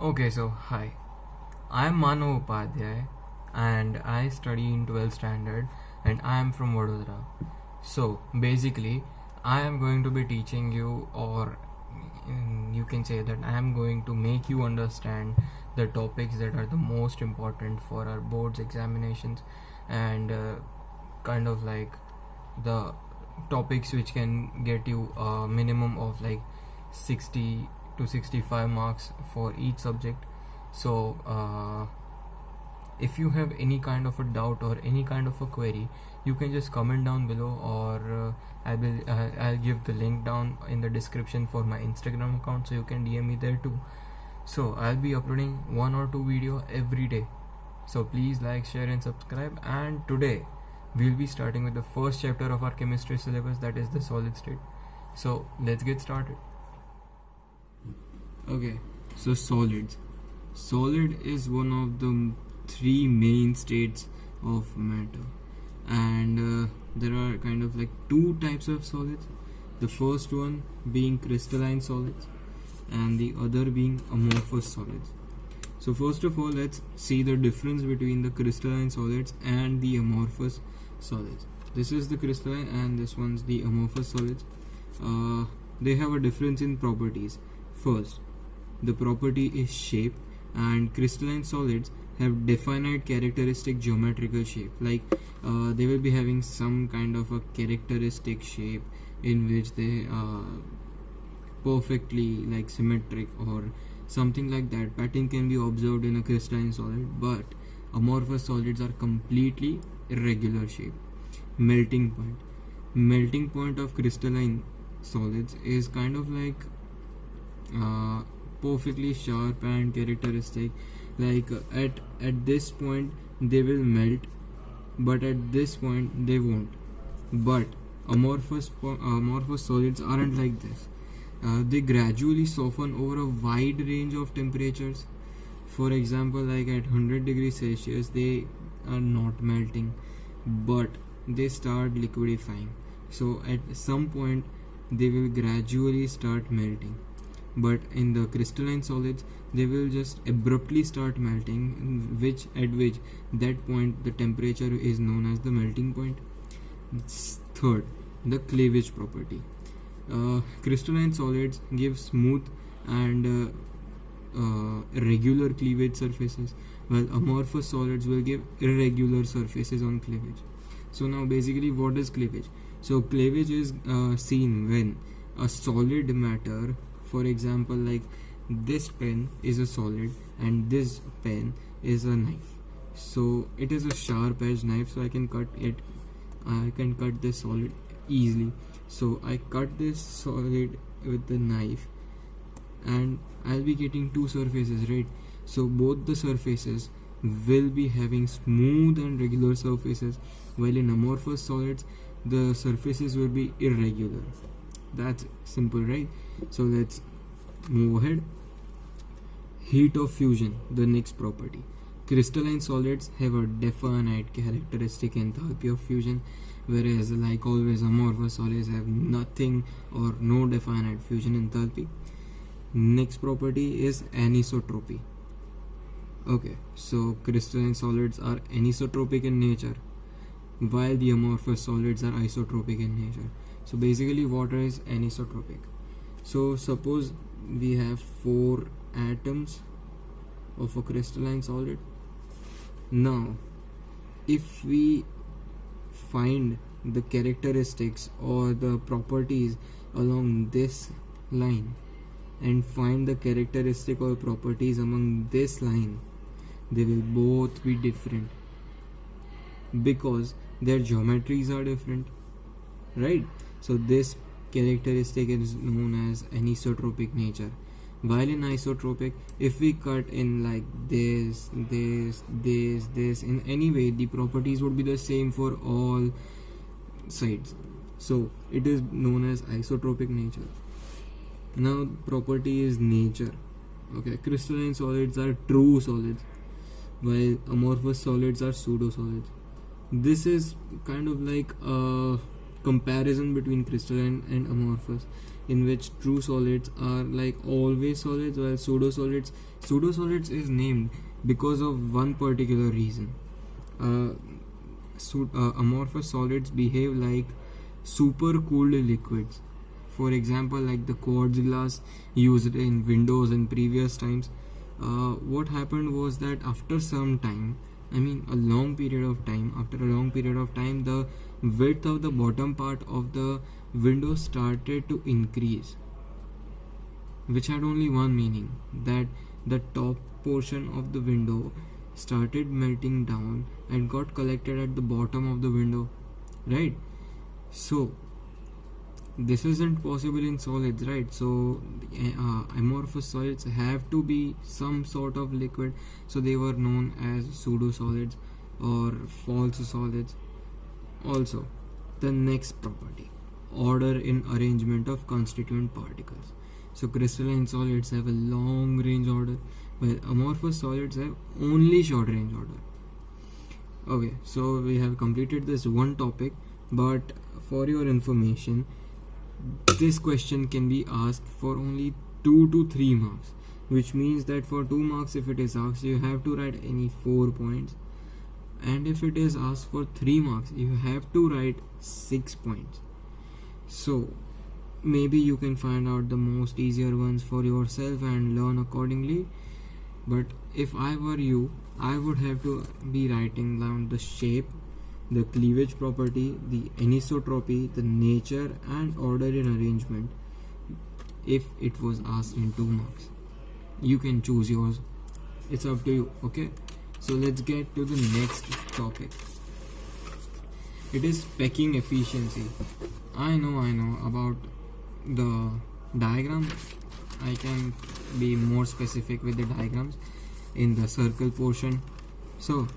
Okay, so hi, I'm Manav Upadhyay and I study in 12th standard and I am from Vadodara. So basically, I am going to be teaching you, or you can say that I am going to make you understand the topics that are the most important for our boards examinations and kind of like the topics which can get you a minimum of like 60 to 65 marks for each subject. So if you have any kind of a doubt or any kind of a query, you can just comment down below, or I'll give the link down in the description for my Instagram account, so you can DM me there too. So I'll be uploading one or two video every day, so please like, share and subscribe. And today we'll be starting with the first chapter of our chemistry syllabus, that is the solid state. So let's get started. Okay, so solids. Solid is one of the three main states of matter, and there are kind of like two types of solids. The first one being crystalline solids and the other being amorphous solids. So first of all, let's see the difference between the crystalline solids and the amorphous solids. This is the crystalline and this one's the amorphous solids. They have a difference in properties. First, the property is shape, and crystalline solids have definite characteristic geometrical shape, like they will be having some kind of a characteristic shape in which they perfectly like symmetric or something like that pattern can be observed in a crystalline solid. But amorphous solids are completely irregular shape. Melting point of crystalline solids is kind of like perfectly sharp and characteristic, like at this point they will melt, but at this point they won't. But amorphous solids aren't like this. They gradually soften over a wide range of temperatures. For example, like at 100 degrees Celsius they are not melting, but they start liquidifying. So at some point they will gradually start melting. But in the crystalline solids they will just abruptly start melting, at which that point the temperature is known as the melting point. Third, the cleavage property. Crystalline solids give smooth and regular cleavage surfaces, while amorphous solids will give irregular surfaces on cleavage. So now basically, what is cleavage? So cleavage is seen when a solid matter, for example, like this pen is a solid and this pen is a knife. So it is a sharp edged knife, so I can cut this solid easily. So I cut this solid with the knife and I'll be getting two surfaces, right? So both the surfaces will be having smooth and regular surfaces, while in amorphous solids the surfaces will be irregular. That's simple, right? So let's move ahead. Heat of fusion, the next property. Crystalline solids have a definite characteristic enthalpy of fusion, whereas like always amorphous solids have nothing or no definite fusion enthalpy. Next property is anisotropy. Okay, so crystalline solids are anisotropic in nature, while the amorphous solids are isotropic in nature. So basically, water is anisotropic. So suppose we have 4 atoms of a crystalline solid. Now if we find the characteristics or the properties along this line and find the characteristic or properties among this line, they will both be different because their geometries are different, right? So this characteristic is known as anisotropic nature. While in isotropic, if we cut in like this, in any way, the properties would be the same for all sides. So it is known as isotropic nature. Now property is nature. Okay, crystalline solids are true solids, while amorphous solids are pseudo solids. This is kind of like a comparison between crystalline and amorphous. in which true solids are like always solids, while pseudo solids is named because of one particular reason. Amorphous solids behave like super cooled liquids. For example, like the quartz glass used in windows in previous times. What happened was that after some time, after a long period of time, the width of the bottom part of the window started to increase, which had only one meaning, that the top portion of the window started melting down and got collected at the bottom of the window, right? So this isn't possible in solids, right? So amorphous solids have to be some sort of liquid, so they were known as pseudo solids or false solids. Also, the next property, order in arrangement of constituent particles. So crystalline solids have a long range order, while amorphous solids have only short range order. Okay, so we have completed this one topic, but for your information, this question can be asked for only 2 to 3 marks, which means that for 2 marks, if it is asked, you have to write any 4 points, and if it is asked for 3 marks, you have to write 6 points. So maybe you can find out the most easier ones for yourself and learn accordingly. But if I were you, I would have to be writing down the shape, the cleavage property, the anisotropy, the nature, and order in arrangement if it was asked in 2 marks. You can choose yours, it's up to you. Okay, so let's get to the next topic. It is packing efficiency. I know about the diagram. I can be more specific with the diagrams in the circle portion. So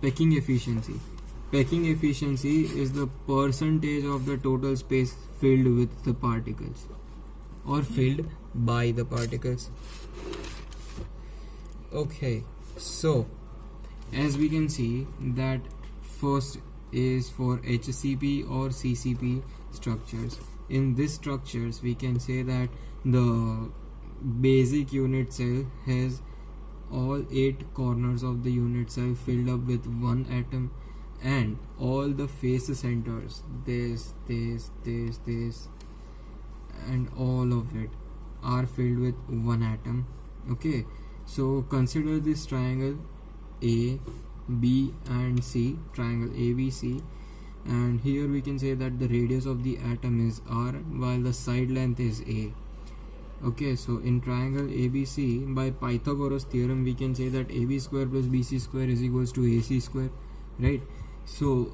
packing efficiency is the percentage of the total space filled with the particles or filled by the particles. Okay, so as we can see that first is for HCP or CCP structures. In these structures, we can say that the basic unit cell has all 8 corners of the unit cell filled up with one atom, and all the face centers, this and all of it are filled with one atom. Okay, so consider this triangle A, B and C, triangle ABC, and here we can say that the radius of the atom is R while the side length is A. Okay, so in triangle ABC, by Pythagoras theorem, we can say that AB square plus BC square is equals to AC square, right? So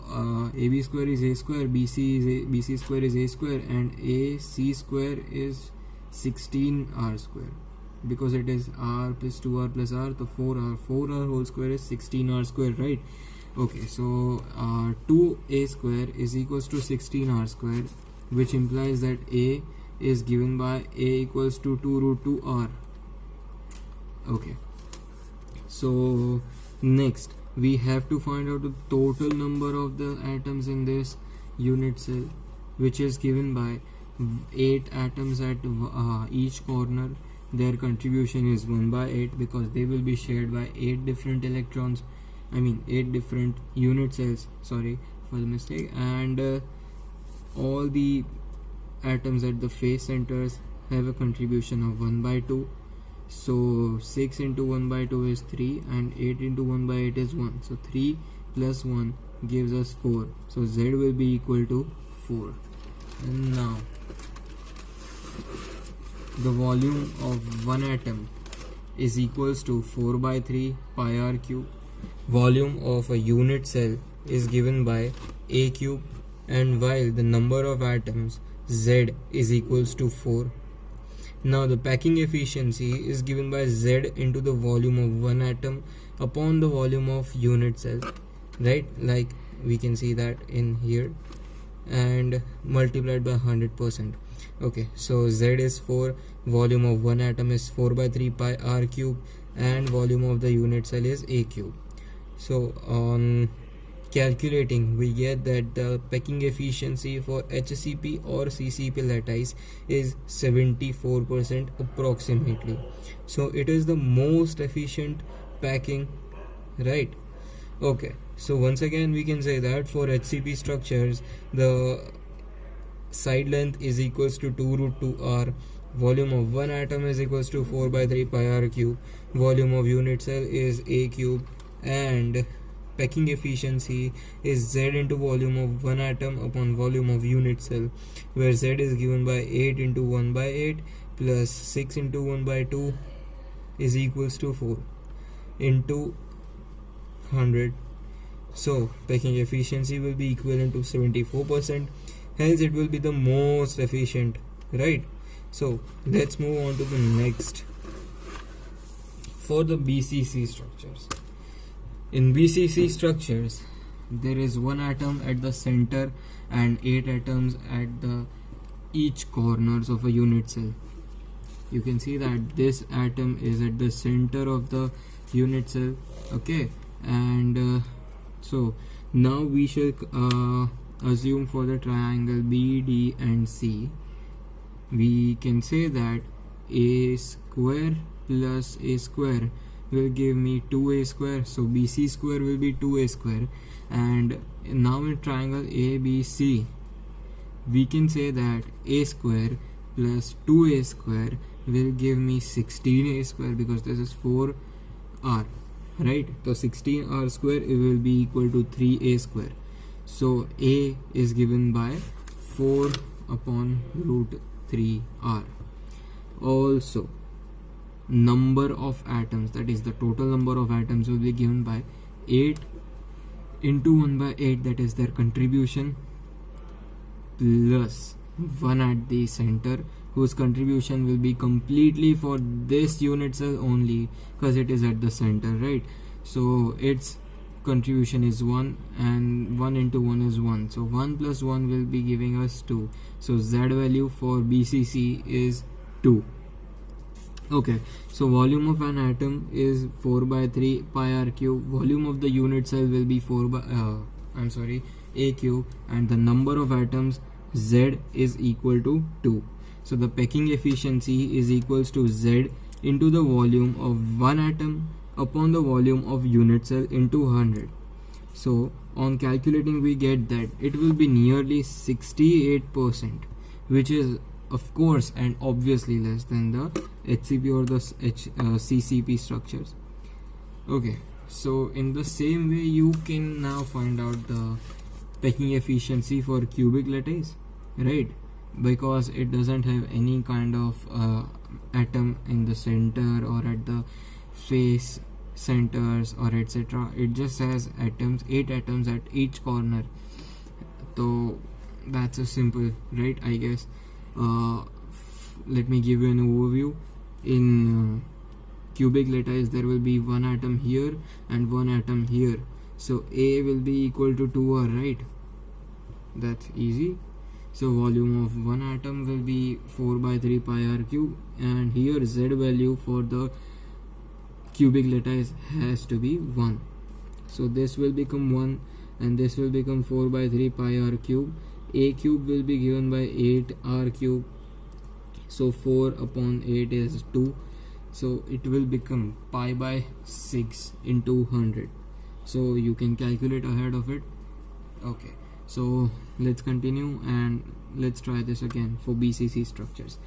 AB square is A square, BC square is A square, and AC square is 16R square, because it is R plus 2R plus R, the 4R whole square is 16R square, right? Okay, so 2A square is equals to 16R square, which implies that A is given by A equals to 2 root 2R. Okay, so next we have to find out the total number of the atoms in this unit cell, which is given by 8 atoms at each corner. Their contribution is 1 by 8 because they will be shared by 8 different electrons, 8 different unit cells, sorry for the mistake, and all the atoms at the face centers have a contribution of 1 by 2. So 6 into 1 by 2 is 3, and 8 into 1 by 8 is 1. So 3 plus 1 gives us 4. So Z will be equal to 4. And now the volume of one atom is equals to 4 by 3 pi r cube. Volume of a unit cell is given by A cube, and while the number of atoms Z is equals to 4. Now the packing efficiency is given by Z into the volume of one atom upon the volume of unit cell, right? Like we can see that in here, and multiplied by 100%. Okay, so Z is 4, volume of one atom is 4 by 3 pi r cube, and volume of the unit cell is A cube. So on calculating, we get that the packing efficiency for HCP or CCP lattice is 74% approximately. So it is the most efficient packing, right? Okay, so once again we can say that for HCP structures, the side length is equals to 2 root 2 r, volume of one atom is equals to 4 by 3 pi r cube, volume of unit cell is a cube, and packing efficiency is z into volume of one atom upon volume of unit cell, where z is given by 8 into 1 by 8 plus 6 into 1 by 2 is equals to 4 into 100. So packing efficiency will be equivalent to 74%, hence it will be the most efficient, right? So let's move on to the next. For the BCC structures, in BCC structures there is one atom at the center and 8 atoms at the each corners of a unit cell. You can see that this atom is at the center of the unit cell, okay, and so now we shall assume for the triangle BD and C, we can say that a square plus a square will give me 2a square, so BC square will be 2a square. And now in triangle ABC, we can say that a square plus 2a square will give me 16a square, because this is 4r, right? So 16r square, it will be equal to 3a square. So a is given by 4 upon root 3r. Also, number of atoms, that is the total number of atoms, will be given by 8 into 1 by 8, that is their contribution, plus 1 at the center, whose contribution will be completely for this unit cell only, because it is at the center, right? So its contribution is 1, and 1 into 1 is 1, so 1 plus 1 will be giving us 2. So Z value for BCC is 2. Okay, so volume of an atom is 4 by 3 pi r cube, volume of the unit cell will be 4 by a cube, and the number of atoms Z is equal to 2. So the packing efficiency is equals to Z into the volume of one atom upon the volume of unit cell into 100. So on calculating, we get that it will be nearly 68%, which is of course and obviously less than the HCP or the CCP structures. Okay, so in the same way you can now find out the packing efficiency for cubic lattice, right? Because it doesn't have any kind of atom in the center or at the face centers or etc. It just has atoms, 8 atoms at each corner. So that's a simple, right? I guess let me give you an overview. In cubic lattice there will be one atom here and one atom here, so A will be equal to 2r, right? That's easy. So volume of one atom will be 4 by 3 pi r cube, and here Z value for the cubic lattice has to be 1. So this will become 1 and this will become 4 by 3 pi r cube. A cube will be given by 8 r cube, so 4 upon 8 is 2, so it will become pi by 6 into 100. So you can calculate ahead of it. Okay, so let's continue and let's try this again for BCC structures.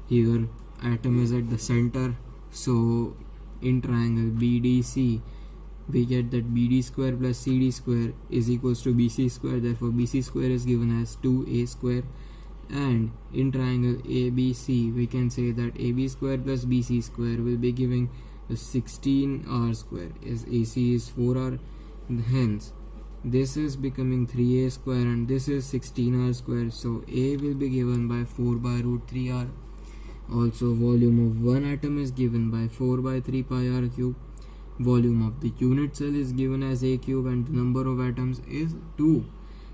Here atom is at the center, so in triangle BDC we get that BD square plus CD square is equals to BC square, therefore BC square is given as 2A square. And in triangle ABC we can say that AB square plus BC square will be giving 16R square, as AC is 4R, hence this is becoming 3A square and this is 16R square, so A will be given by 4 by root 3R. Also volume of one atom is given by 4 by 3 pi r cube, volume of the unit cell is given as A cube, and the number of atoms is 2.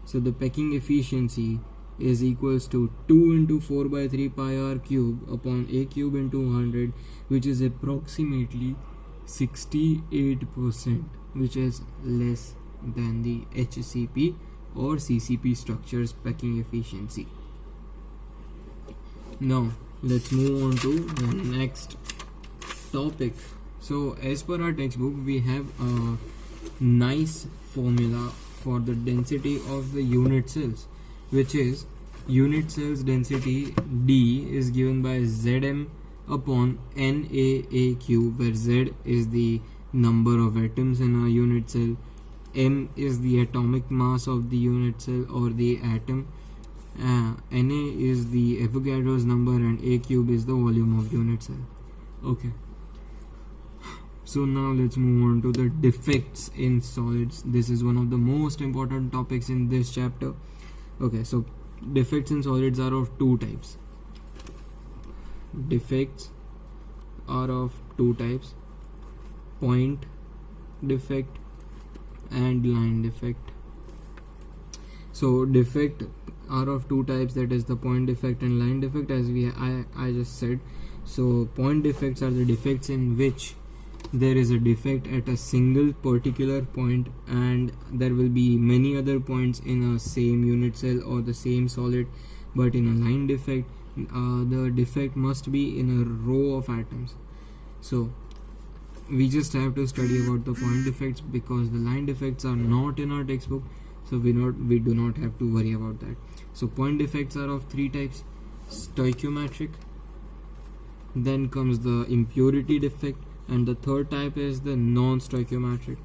So the packing efficiency is equals to 2 into 4 by 3 pi r cube upon A cube into 100, which is approximately 68%, which is less than the HCP or CCP structure's packing efficiency. Now let's move on to the next topic. So as per our textbook, we have a nice formula for the density of the unit cells, which is unit cells density D is given by Zm upon NaAq, where Z is the number of atoms in a unit cell, M is the atomic mass of the unit cell or the atom, Na is the Avogadro's number, and A cube is the volume of unit cell. Okay, so now let's move on to the defects in solids. This is one of the most important topics in this chapter. Okay, so defects in solids are of two types. Defects are of two types: point defect and line defect. So defect are of two types, that is the point defect and line defect, as I just said. So point defects are the defects in which there is a defect at a single particular point and there will be many other points in a same unit cell or the same solid. But in a line defect, the defect must be in a row of atoms. So we just have to study about the point defects because the line defects are not in our textbook, so we do not have to worry about that. So point defects are of three types: stoichiometric, then comes the impurity defect, and the third type is the non-stoichiometric.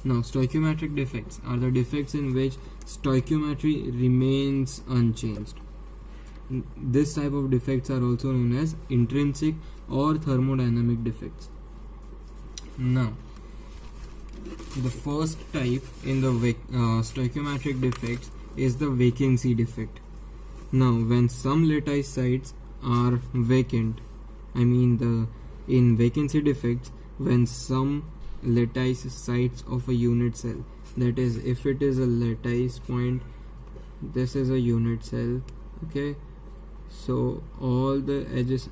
Now stoichiometric defects are the defects in which stoichiometry remains unchanged. This type of defects are also known as intrinsic or thermodynamic defects. Now the first type in the stoichiometric defects is the vacancy defect. Now when some lattice sites are vacant, in vacancy defects, when some lattice sites of a unit cell, that is, if it is a lattice point, this is a unit cell, okay, so all the edges,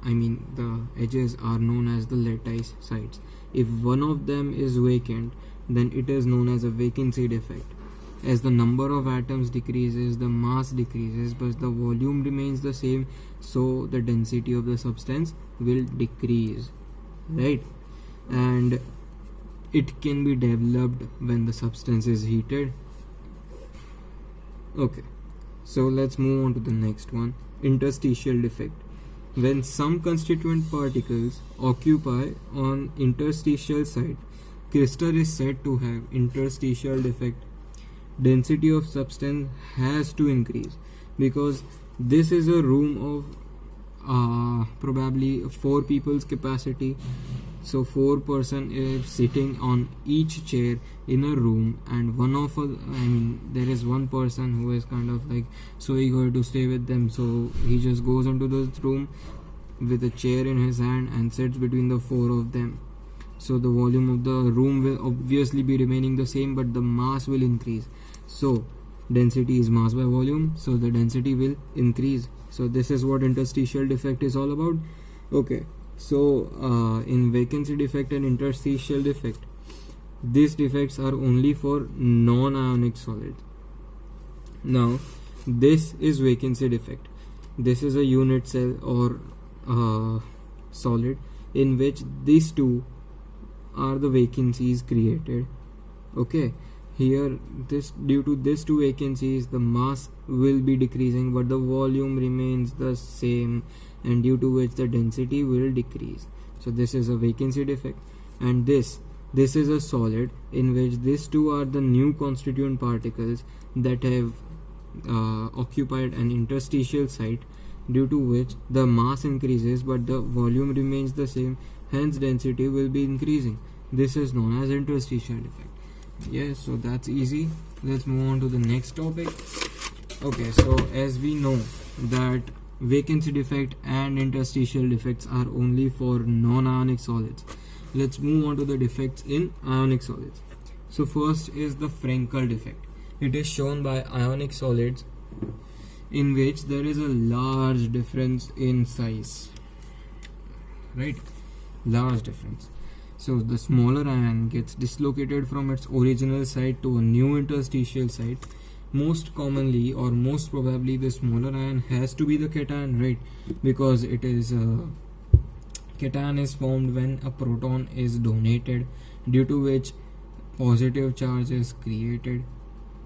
the edges are known as the lattice sites. If one of them is vacant, then it is known as a vacancy defect. As the number of atoms decreases, the mass decreases, but the volume remains the same, so the density of the substance will decrease, right? And it can be developed when the substance is heated. Okay, so let's move on to the next one: interstitial defect. When some constituent particles occupy on interstitial site, crystal is said to have interstitial defect. Density of substance has to increase because this is a room of probably 4 people's capacity. So 4 person is sitting on each chair in a room, and there is one person who is kind of like so eager to stay with them, so he just goes into this room with a chair in his hand and sits between the 4 of them. So the volume of the room will obviously be remaining the same, but the mass will increase. So density is mass by volume, so the density will increase. So this is what interstitial defect is all about. Okay, so in vacancy defect and interstitial defect, these defects are only for non-ionic solids. Now this is vacancy defect. This is a unit cell or solid in which these two are the vacancies created. Okay, here due to these two vacancies, the mass will be decreasing but the volume remains the same, and due to which the density will decrease. So this is a vacancy defect. And this is a solid in which these two are the new constituent particles that have occupied an interstitial site, due to which the mass increases but the volume remains the same, hence density will be increasing. This is known as interstitial defect. Yes, so that's easy. Let's move on to the next topic. Okay, so as we know that vacancy defect and interstitial defects are only for non-ionic solids, let's move on to the defects in ionic solids. So first is the Frenkel defect. It is shown by ionic solids in which there is a large difference in size, right? Large difference. So the smaller ion gets dislocated from its original site to a new interstitial site. Most commonly or most probably the smaller ion has to be the cation, right? Because it is cation is formed when a proton is donated, due to which positive charge is created,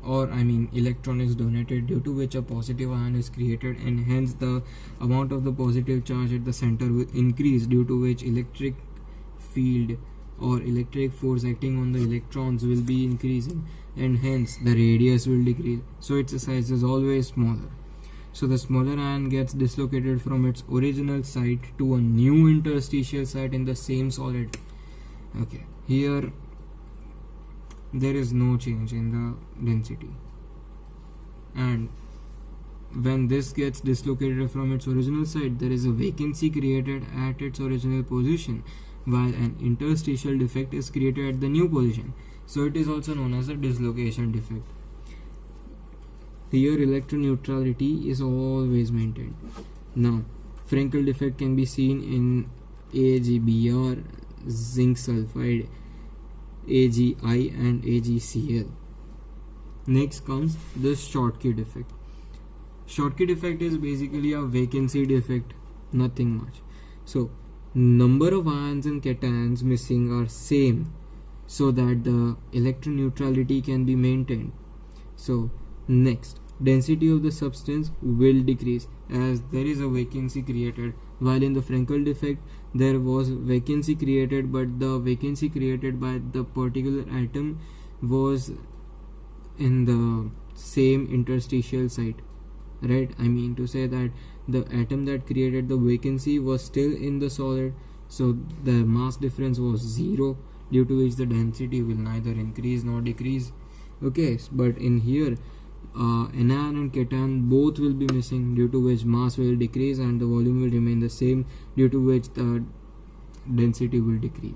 or electron is donated, due to which a positive ion is created, and hence the amount of the positive charge at the center will increase, due to which electric field or electric force acting on the electrons will be increasing, and hence the radius will decrease, so its size is always smaller. So the smaller ion gets dislocated from its original site to a new interstitial site in the same solid. Okay, here there is no change in the density, and when this gets dislocated from its original site, there is a vacancy created at its original position, while an interstitial defect is created at the new position. So it is also known as a dislocation defect. Here electron neutrality is always maintained. Now Frankel defect can be seen in AgBr, zinc sulfide, AgI and AgCl. Next comes the Schottky defect. Schottky defect is basically a vacancy defect, nothing much. So number of ions and cations missing are same, so that the electron neutrality can be maintained. So next, density of the substance will decrease as there is a vacancy created, while in the Frankel defect there was vacancy created, but the vacancy created by the particular atom was in the same interstitial site, right? I mean to say that the atom that created the vacancy was still in the solid, so the mass difference was 0, due to which the density will neither increase nor decrease. Okay, but in here anion and cation both will be missing, due to which mass will decrease and the volume will remain the same, due to which the density will decrease.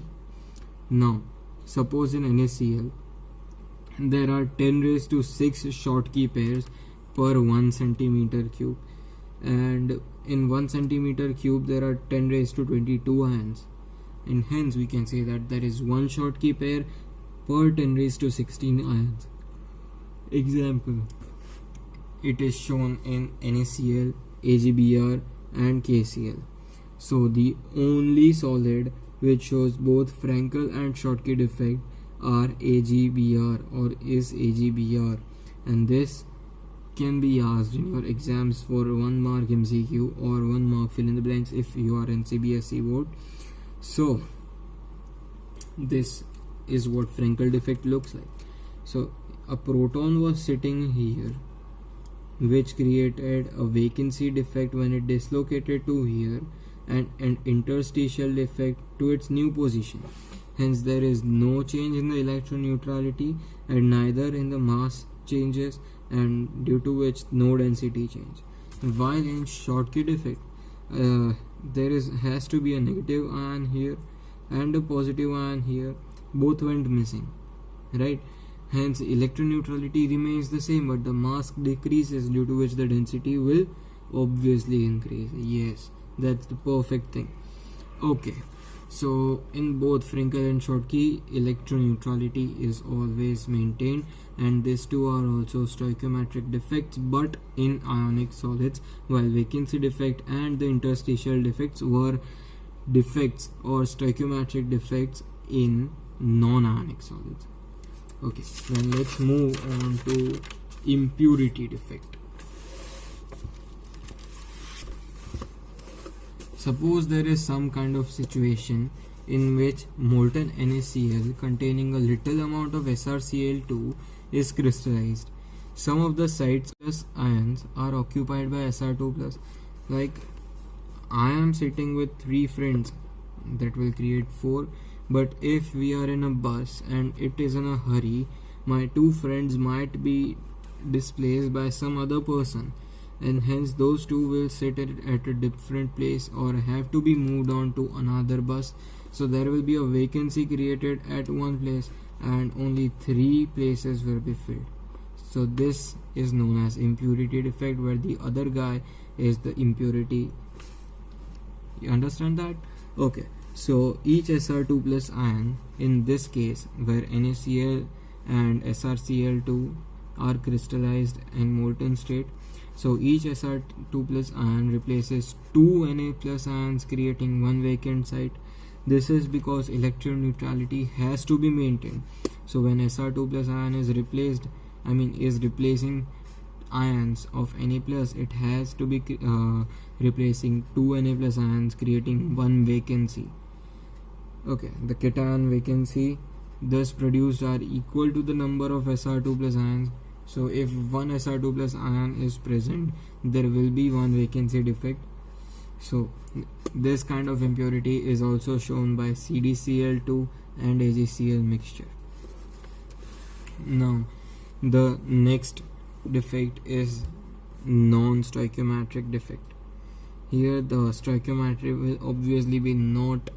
Now suppose in NaCl there are 10⁶ Schottky pairs per 1 centimeter cube, and in 1 centimeter cube there are 10⁻22 ions, and hence we can say that there is one Schottky pair per 10⁻16 ions. Example, it is shown in NaCl, AgBr and KCl. So the only solid which shows both Frankel and Schottky defect are AgBr or is AgBr, and this can be asked in your exams for 1 mark MCQ or 1 mark fill in the blanks if you are in CBSE board. So this is what Frankel defect looks like. So a proton was sitting here, which created a vacancy defect when it dislocated to here, and an interstitial defect to its new position. Hence there is no change in the electron neutrality and neither in the mass changes, and due to which no density change. While in Schottky defect there has to be a negative ion here and a positive ion here, both went missing, right? Hence electron neutrality remains the same, but the mass decreases, due to which the density will obviously increase. Yes, that's the perfect thing. Okay, so in both Frankel and Schottky, electron neutrality is always maintained, and these two are also stoichiometric defects but in ionic solids, while vacancy defect and the interstitial defects were defects or stoichiometric defects in non-ionic solids. Okay, then let's move on to impurity defect. Suppose there is some kind of situation in which molten NaCl containing a little amount of SrCl2 is crystallized. Some of the sites ions are occupied by Sr2+. Like I am sitting with 3 friends, that will create 4. But if we are in a bus and it is in a hurry, my 2 friends might be displaced by some other person, and hence those 2 will sit at a different place or have to be moved on to another bus. So there will be a vacancy created at one place and only 3 places will be filled. So this is known as impurity defect, where the other guy is the impurity. You understand that? Okay. So each Sr2 plus ion, in this case where NaCl and SrCl2 are crystallized in molten state, so each Sr2 plus ion replaces two Na plus ions, creating one vacant site. This is because electron neutrality has to be maintained. So when Sr2 plus ion is replacing ions of Na plus, it has to be replacing two Na plus ions, creating one vacancy. Okay, the cation vacancy thus produced are equal to the number of Sr2 plus ions. So if one Sr2 plus ion is present, there will be one vacancy defect. So this kind of impurity is also shown by CdCl2 and AgCl mixture. Now the next defect is non-stoichiometric defect. Here the stoichiometry will obviously be not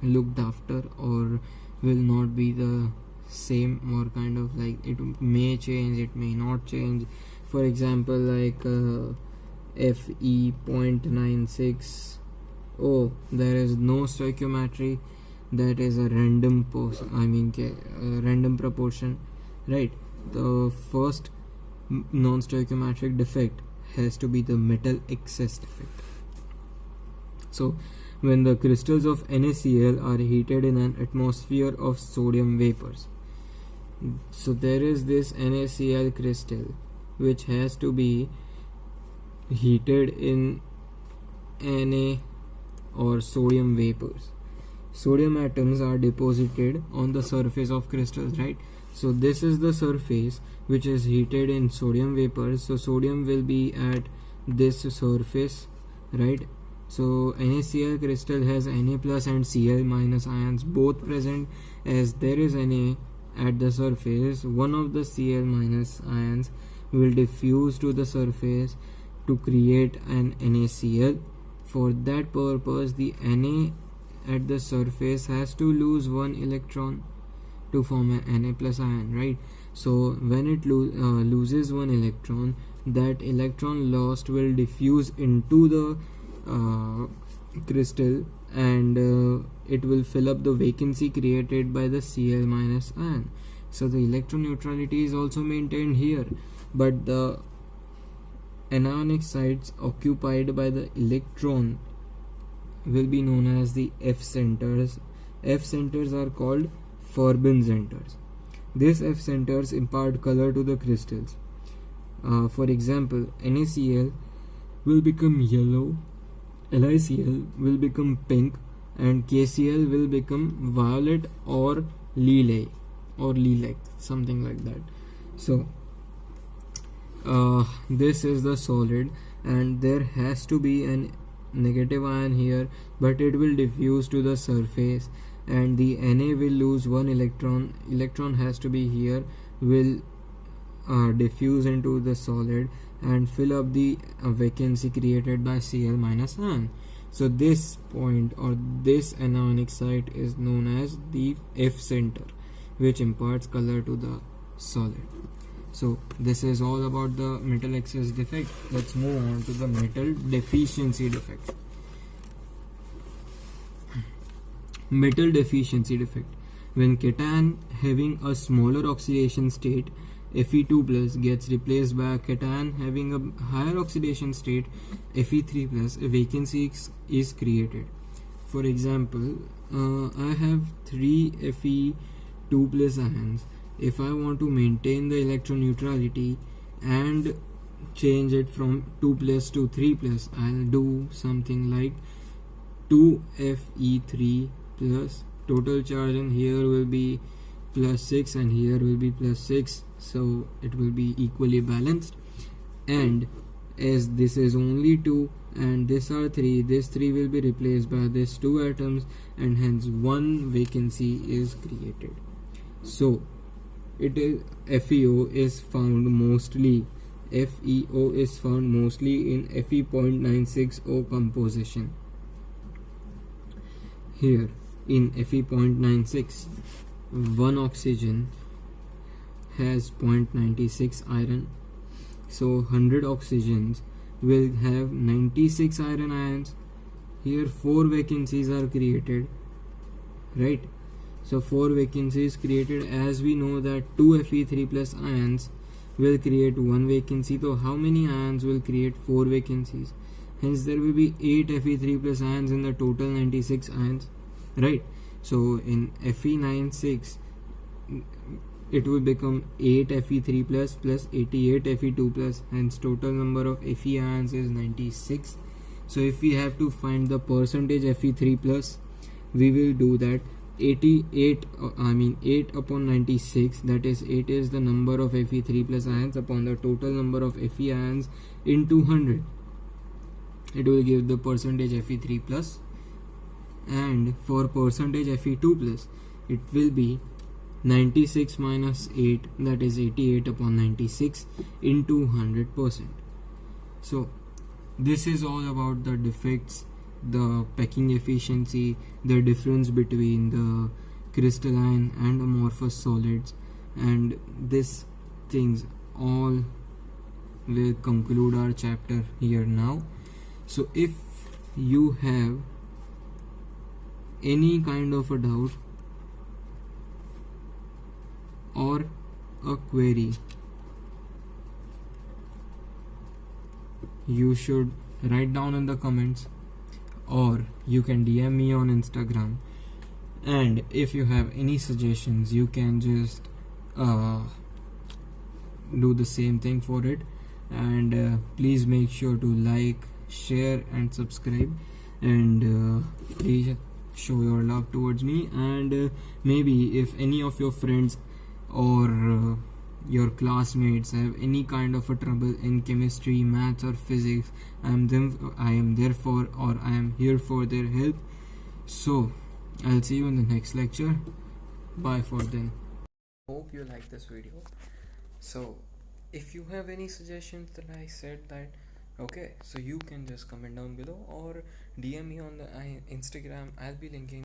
looked after, or will not be the same, or kind of like it may change, it may not change. For example, like Fe 0.96, there is no stoichiometry, that is a random random proportion, right? The first non-stoichiometric defect has to be the metal excess defect. So when the crystals of NaCl are heated in an atmosphere of sodium vapors, so there is this NaCl crystal which has to be heated in Na or sodium vapors. Sodium atoms are deposited on the surface of crystals, right? So this is the surface which is heated in sodium vapors. So sodium will be at this surface, right? So NaCl crystal has Na plus and Cl minus ions both present. As there is Na at the surface, one of the Cl minus ions will diffuse to the surface to create an NaCl. For that purpose, the Na at the surface has to lose one electron to form an Na plus ion, right? So when it loses one electron, that electron lost will diffuse into the crystal, and it will fill up the vacancy created by the Cl minus ion. So the electron neutrality is also maintained here, but the anionic sites occupied by the electron will be known as the F centers. F centers are called Forbin centers. These F centers impart color to the crystals. For example, NaCl will become yellow, LiCl will become pink, and KCl will become violet or lilac, something like that. So this is the solid, and there has to be an negative ion here, but it will diffuse to the surface, and the Na will lose one electron has to be here, will diffuse into the solid and fill up the vacancy created by Cl minus ion. So this point or this anionic site is known as the F center, which imparts color to the solid. So this is all about the metal excess defect. Let's move on to the metal deficiency defect. Metal deficiency defect. When cation having a smaller oxidation state, Fe2 plus, gets replaced by a cation having a higher oxidation state, Fe3 plus, a vacancy is created. For example, I have 3 Fe2 plus ions. If I want to maintain the electron neutrality and change it from 2 plus to 3 plus, I'll do something like 2Fe3 plus. Total charge in here will be plus 6 and here will be plus 6, so it will be equally balanced. And as this is only 2 and this are 3, this 3 will be replaced by this 2 atoms, and hence one vacancy is created. So FeO is found mostly in Fe 0.96O composition. Here in Fe 0.96, one oxygen has 0.96 iron, so 100 oxygens will have 96 iron ions. Here 4 vacancies are created, right? So 4 vacancies created, as we know that 2 Fe3 plus ions will create 1 vacancy. So how many ions will create 4 vacancies? Hence there will be 8 Fe3 plus ions in the total 96 ions, right? So in Fe96 it will become 8 Fe3 plus 88 Fe2 plus, hence total number of Fe ions is 96. So if we have to find the percentage Fe3 plus, we will do that 8 upon 96, that is 8 is the number of Fe3 plus ions upon the total number of Fe ions into 100. It will give the percentage Fe3 plus, and for percentage Fe2 plus it will be 96 minus 8, that is 88 upon 96 into 100%. So this is all about the defects, the packing efficiency, the difference between the crystalline and amorphous solids, and these things all will conclude our chapter here now. So if you have any kind of a doubt or a query, you should write down in the comments, or you can DM me on Instagram. And if you have any suggestions, you can just do the same thing for it. And please make sure to like, share and subscribe, and please show your love towards me. And maybe if any of your friends or your classmates have any kind of a trouble in chemistry, maths or physics, I am there for, or I am here for their help. So I'll see you in the next lecture. Bye for then. Hope you like this video. So if you have any suggestions that I said that okay, so you can just comment down below or DM me on the Instagram. I'll be linking